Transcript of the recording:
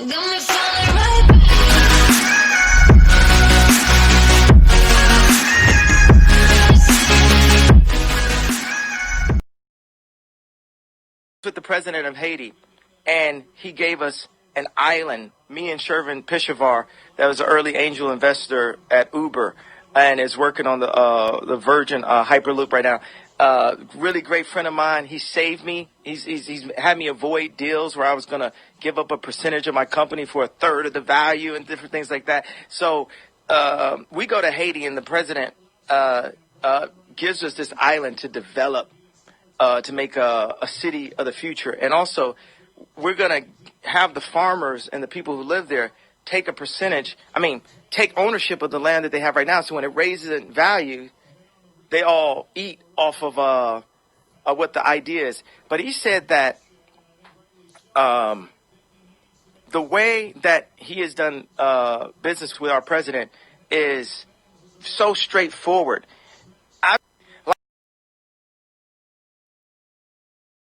With the president of Haiti, and he gave us an island, me and Shervin Pishavar, that was an early angel investor at Uber and is working on the Virgin Hyperloop right now. Really great friend of mine. He saved me. He's had me avoid deals where I was going to give up a percentage of my company for a third of the value and different things like that. So we go to Haiti, and the president gives us this island to develop, to make a city of the future. And also, we're going to have the farmers and the people who live there take a percentage, take ownership of the land that they have right now. So when it raises in value, they all eat off of what the idea is. But he said that the way that he has done business with our president is so straightforward.